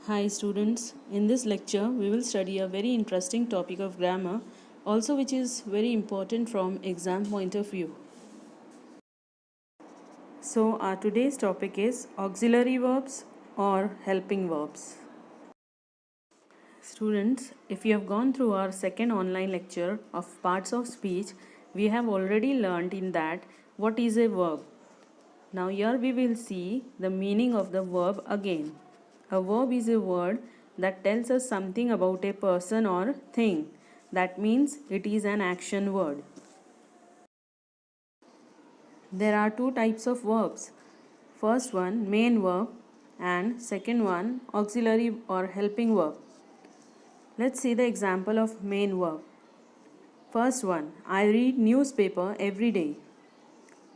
Hi students, in this lecture we will study a very interesting topic of grammar, also which is very important from exam point of view. So our today's topic is auxiliary verbs or helping verbs. Students, if you have gone through our second online lecture of parts of speech, we have already learned in that what is a verb. Now here we will see the meaning of the verb again. A verb is a word that tells us something about a person or thing. That means it is an action word. There are two types of verbs. First one main verb and second one auxiliary or helping verb. Let's see the example of main verb. First one, I read newspaper every day.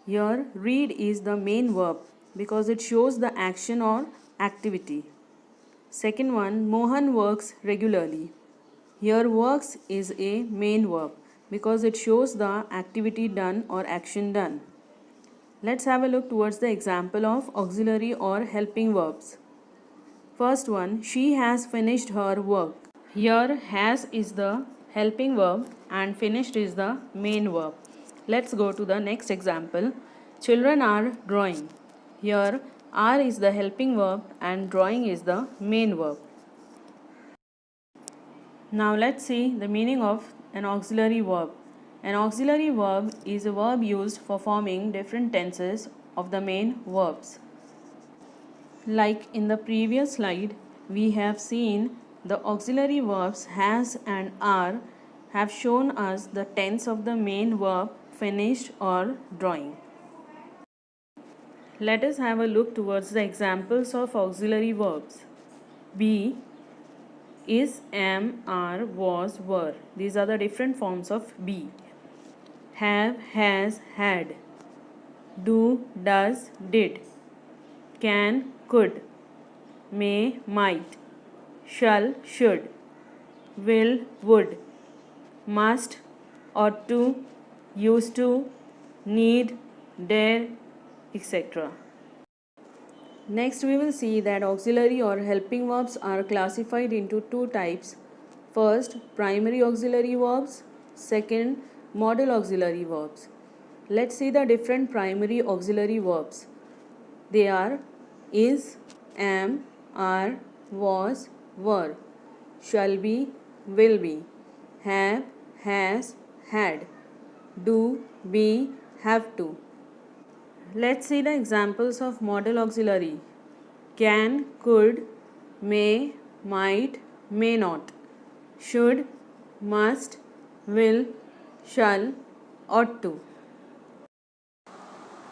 Here read is the main verb because it shows the action or activity. Second one, Mohan works regularly. Here works is a main verb because it shows the activity done or action done. Let's have a look towards the example of auxiliary or helping verbs. First one, she has finished her work. Here has is the helping verb and finished is the main verb. Let's go to the next example. Children are drawing. Here are is the helping verb and drawing is the main verb. Now let's see the meaning of an auxiliary verb. An auxiliary verb is a verb used for forming different tenses of the main verbs. Like in the previous slide, we have seen the auxiliary verbs has and are have shown us the tense of the main verb finished or drawing. Let us have a look towards the examples of auxiliary verbs. Be, is, am, are, was, were. These are the different forms of be. Have, has, had. Do, does, did. Can, could. May, might. Shall, should. Will, would. Must, ought to, used to, need, dare, etc. Next we will see that auxiliary or helping verbs are classified into two types. First, primary auxiliary verbs. Second, modal auxiliary verbs. Let's see the different primary auxiliary verbs. They are is, am, are, was, were, shall be, will be, have, has, had, do, be, have to. Let's see the examples of modal auxiliary. Can, could, may, might, may not, should, must, will, shall, ought to.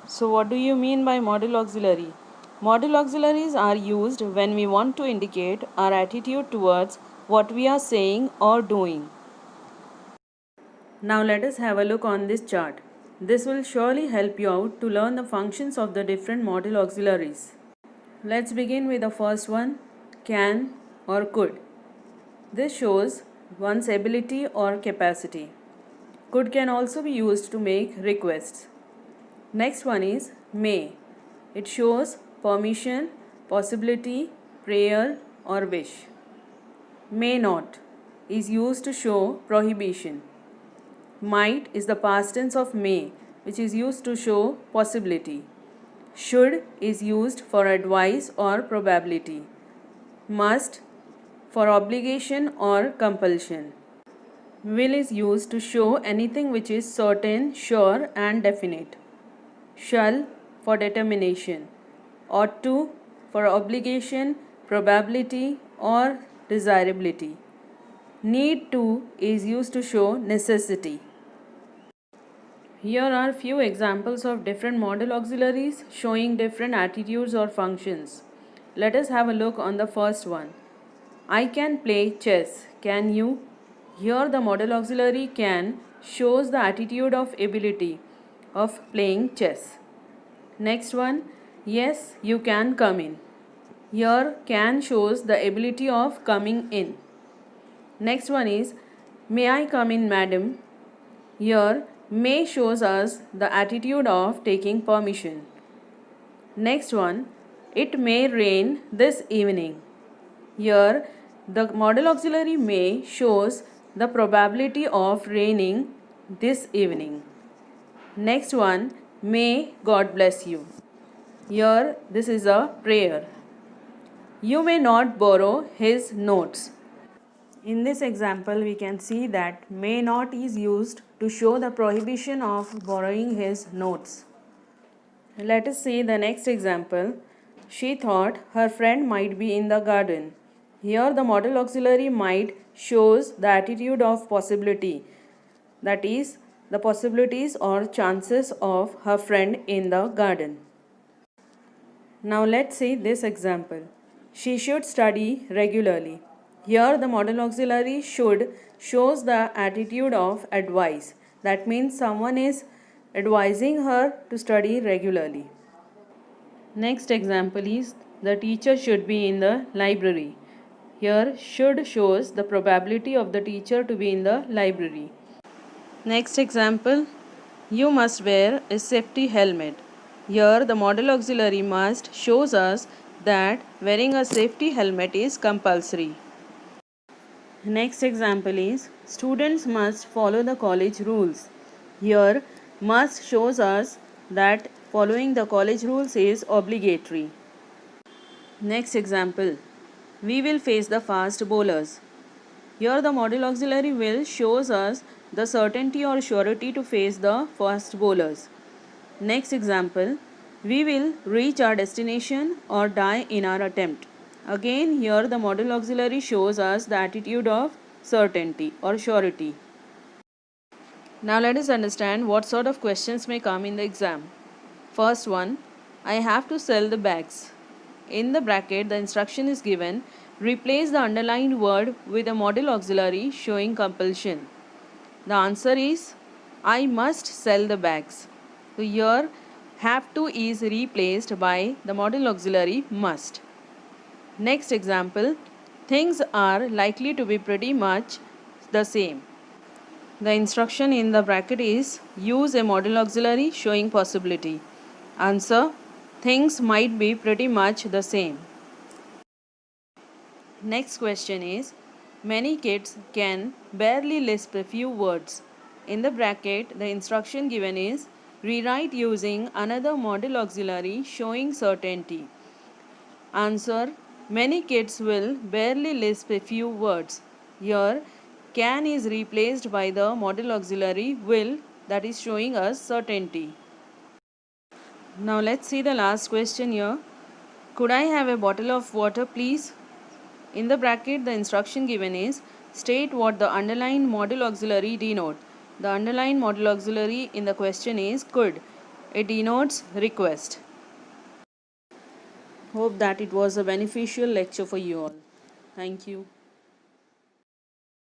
So what do you mean by modal auxiliary? Modal auxiliaries are used when we want to indicate our attitude towards what we are saying or doing. Now let us have a look on this chart. This will surely help you out to learn the functions of the different modal auxiliaries. Let's begin with the first one, can or could. This shows one's ability or capacity. Could can also be used to make requests. Next one is may. It shows permission, possibility, prayer or wish. May not is used to show prohibition. Might is the past tense of may, which is used to show possibility. Should is used for advice or probability. Must for obligation or compulsion. Will is used to show anything which is certain, sure and definite. Shall for determination. Ought to for obligation, probability or desirability. Need to is used to show necessity. Here are few examples of different modal auxiliaries showing different attitudes or functions. Let us have a look on the first one. I can play chess. Can you? Here the modal auxiliary can shows the attitude of ability of playing chess. Next one, yes, you can come in. Here can shows the ability of coming in. Next one is, may I come in, madam? Here may shows us the attitude of taking permission. Next one, it may rain this evening. Here, the model auxiliary may shows the probability of raining this evening. Next one, may God bless you. Here, this is a prayer. You may not borrow his notes. In this example, we can see that may not is used to show the prohibition of borrowing his notes. Let us see the next example. She thought her friend might be in the garden. Here the model auxiliary might shows the attitude of possibility, that is, the possibilities or chances of her friend in the garden. Now let's see this example. She should study regularly. Here the model auxiliary should shows the attitude of advice. That means someone is advising her to study regularly. Next example is the teacher should be in the library. Here should shows the probability of the teacher to be in the library. Next example, you must wear a safety helmet. Here the model auxiliary must shows us that wearing a safety helmet is compulsory. Next example is students must follow the college rules. Here must shows us that following the college rules is obligatory. Next example, we will face the fast bowlers. Here the model auxiliary will shows us the certainty or surety to face the fast bowlers. Next example, we will reach our destination or die in our attempt. Again here the model auxiliary shows us the attitude of certainty or surety. Now let us understand what sort of questions may come in the exam. First one, I have to sell the bags. In the bracket, the instruction is given, replace the underlined word with a model auxiliary showing compulsion. The answer is, I must sell the bags. So here, have to is replaced by the model auxiliary must. Next example, things are likely to be pretty much the same. The instruction in the bracket is, use a model auxiliary showing possibility. Answer, things might be pretty much the same. Next question is, many kids can barely lisp a few words. In the bracket, the instruction given is, rewrite using another model auxiliary showing certainty. Answer, many kids will barely lisp a few words. Here, can is replaced by the model auxiliary will, that is showing us certainty. Now let's see the last question here. Could I have a bottle of water please? In the bracket, the instruction given is, state what the underlined model auxiliary denote. The underlined model auxiliary in the question is could. It denotes request. Hope that it was a beneficial lecture for you all. Thank you.